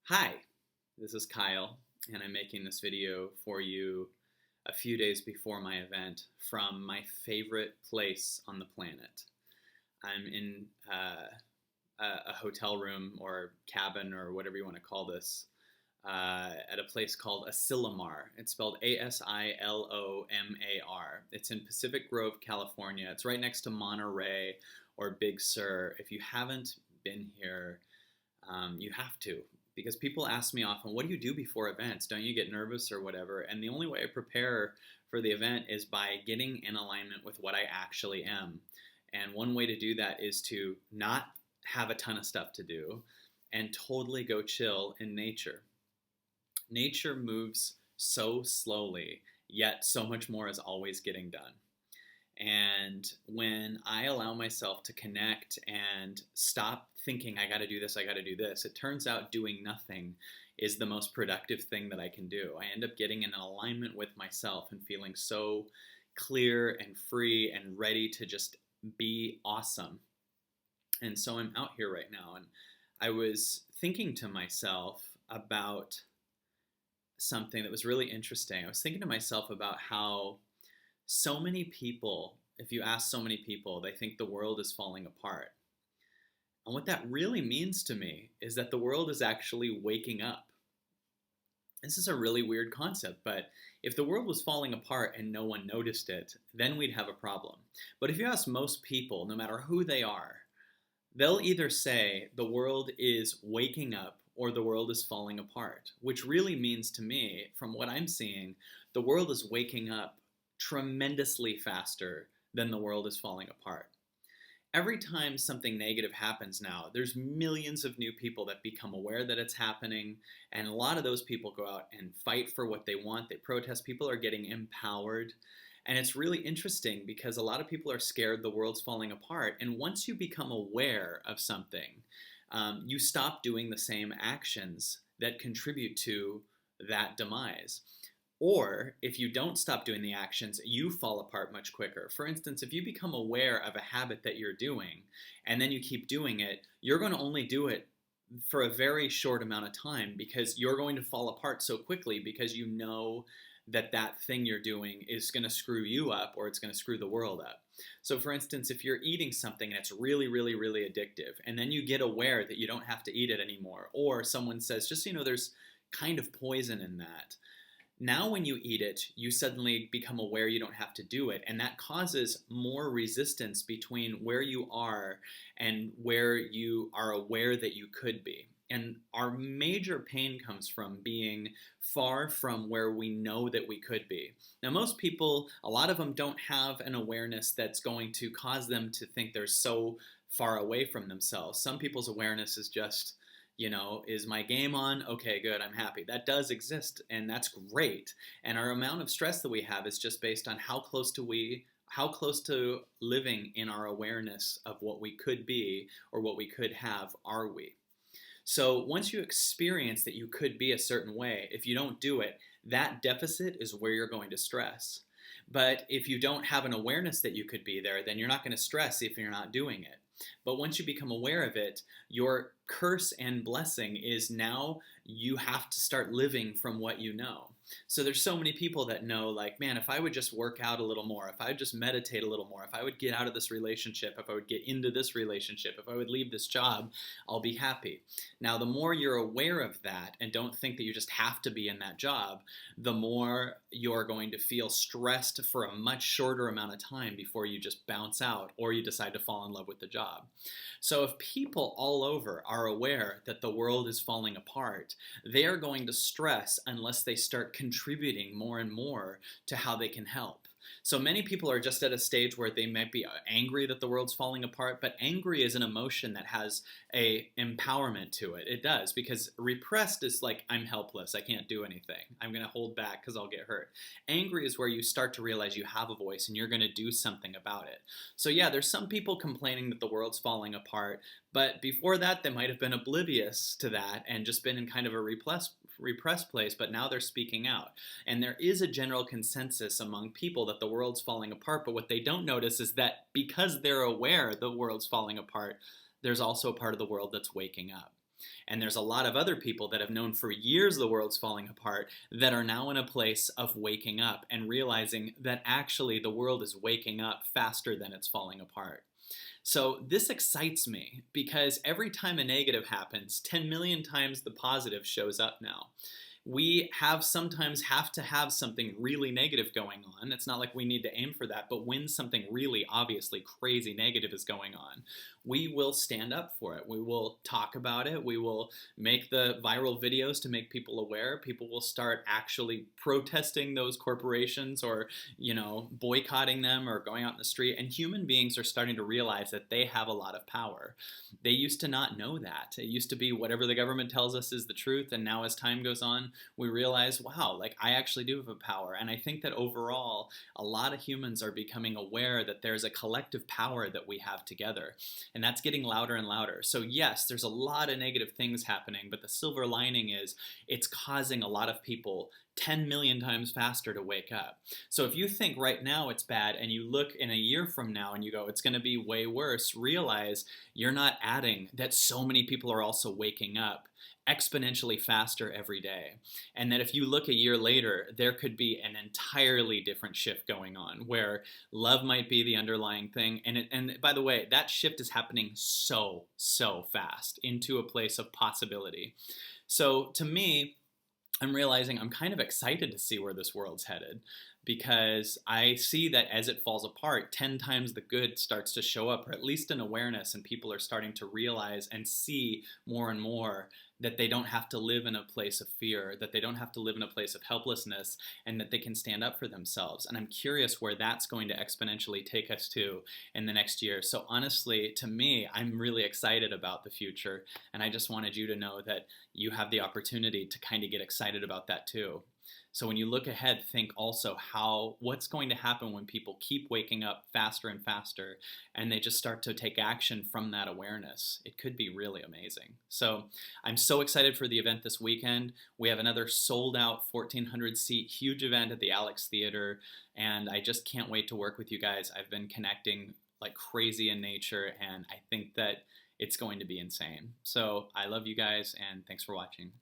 Hi, this is Kyle, and I'm making this video for you a few days before my event from my favorite place on the planet. I'm in a hotel room or cabin or whatever you want to call this at a place called Asilomar. It's spelled Asilomar. It's in Pacific Grove, California. It's right next to Monterey or Big Sur. If you haven't been here, you have to. Because people ask me often, what do you do before events? Don't you get nervous or whatever? And the only way I prepare for the event is by getting in alignment with what I actually am. And one way to do that is to not have a ton of stuff to do and totally go chill in nature. Nature moves so slowly, yet so much more is always getting done. And when I allow myself to connect and stop thinking, I got to do this, I got to do this, it turns out doing nothing is the most productive thing that I can do. I end up getting in an alignment with myself and feeling so clear and free and ready to just be awesome. And so I'm out here right now, and I was thinking to myself about something that was really interesting. I was thinking to myself about how so many people, if you ask so many people, they think the world is falling apart. And what that really means to me is that the world is actually waking up. This is a really weird concept, but if the world was falling apart and no one noticed it, then we'd have a problem. But if you ask most people, no matter who they are, they'll either say the world is waking up or the world is falling apart, which really means to me, from what I'm seeing, the world is waking up tremendously faster than the world is falling apart. Every time something negative happens now, there's millions of new people that become aware that it's happening, and a lot of those people go out and fight for what they want. They protest. People are getting empowered. And it's really interesting because a lot of people are scared the world's falling apart. And once you become aware of something, you stop doing the same actions that contribute to that demise. Or if you don't stop doing the actions, you fall apart much quicker. For instance, if you become aware of a habit that you're doing and then you keep doing it, you're going to only do it for a very short amount of time because you're going to fall apart so quickly because you know that that thing you're doing is going to screw you up or it's going to screw the world up. So for instance, if you're eating something and it's really, really, really addictive, and then you get aware that you don't have to eat it anymore, or someone says, just so you know, there's kind of poison in that. Now when you eat it, you suddenly become aware you don't have to do it, and that causes more resistance between where you are and where you are aware that you could be. And our major pain comes from being far from where we know that we could be. Now, most people, a lot of them don't have an awareness that's going to cause them to think they're so far away from themselves. Some people's awareness is just, is my game on? Okay, good, I'm happy. That does exist, and that's great. And our amount of stress that we have is just based on how close to living in our awareness of what we could be or what we could have are we. So once you experience that you could be a certain way, if you don't do it, that deficit is where you're going to stress. But if you don't have an awareness that you could be there, then you're not going to stress if you're not doing it. But once you become aware of it, your curse and blessing is now you have to start living from what you know. So there's so many people that know, like, man, if I would just work out a little more, if I would just meditate a little more, if I would get out of this relationship, if I would get into this relationship, if I would leave this job, I'll be happy. Now, the more you're aware of that and don't think that you just have to be in that job, the more you're going to feel stressed for a much shorter amount of time before you just bounce out or you decide to fall in love with the job. So if people all over are aware that the world is falling apart, they are going to stress unless they start contributing more and more to how they can help. So many people are just at a stage where they might be angry that the world's falling apart, but angry is an emotion that has a empowerment to it. It does, because repressed is like, I'm helpless, I can't do anything, I'm going to hold back because I'll get hurt. Angry is where you start to realize you have a voice and you're going to do something about it. So yeah, there's some people complaining that the world's falling apart, but before that they might have been oblivious to that and just been in kind of a repressed place, but now they're speaking out. And there is a general consensus among people that the world's falling apart, but what they don't notice is that because they're aware the world's falling apart, there's also a part of the world that's waking up. And there's a lot of other people that have known for years the world's falling apart that are now in a place of waking up and realizing that actually the world is waking up faster than it's falling apart. So this excites me because every time a negative happens, 10 million times the positive shows up now. We sometimes have to have something really negative going on. It's not like we need to aim for that, but when something really obviously crazy negative is going on, we will stand up for it. We will talk about it. We will make the viral videos to make people aware. People will start actually protesting those corporations or, boycotting them or going out in the street. And human beings are starting to realize that they have a lot of power. They used to not know that. It used to be whatever the government tells us is the truth. And now as time goes on, we realize, wow, like I actually do have a power. And I think that overall, a lot of humans are becoming aware that there's a collective power that we have together. And that's getting louder and louder. So yes, there's a lot of negative things happening, but the silver lining is it's causing a lot of people 10 million times faster to wake up. So if you think right now it's bad and you look in a year from now and you go, it's going to be way worse, realize you're not adding that so many people are also waking up exponentially faster every day. And that if you look a year later, there could be an entirely different shift going on where love might be the underlying thing. And by the way, that shift is happening so fast into a place of possibility. So to me, I'm realizing I'm kind of excited to see where this world's headed because I see that as it falls apart, 10 times the good starts to show up, or at least an awareness, and people are starting to realize and see more and more that they don't have to live in a place of fear, that they don't have to live in a place of helplessness, and that they can stand up for themselves. And I'm curious where that's going to exponentially take us to in the next year. So honestly, to me, I'm really excited about the future, and I just wanted you to know that you have the opportunity to kind of get excited about that too. So when you look ahead, think also what's going to happen when people keep waking up faster and faster and they just start to take action from that awareness. It could be really amazing. So I'm so excited for the event this weekend. We have another sold out 1,400 seat huge event at the Alex Theater, and I just can't wait to work with you guys. I've been connecting like crazy in nature, and I think that it's going to be insane. So I love you guys, and thanks for watching.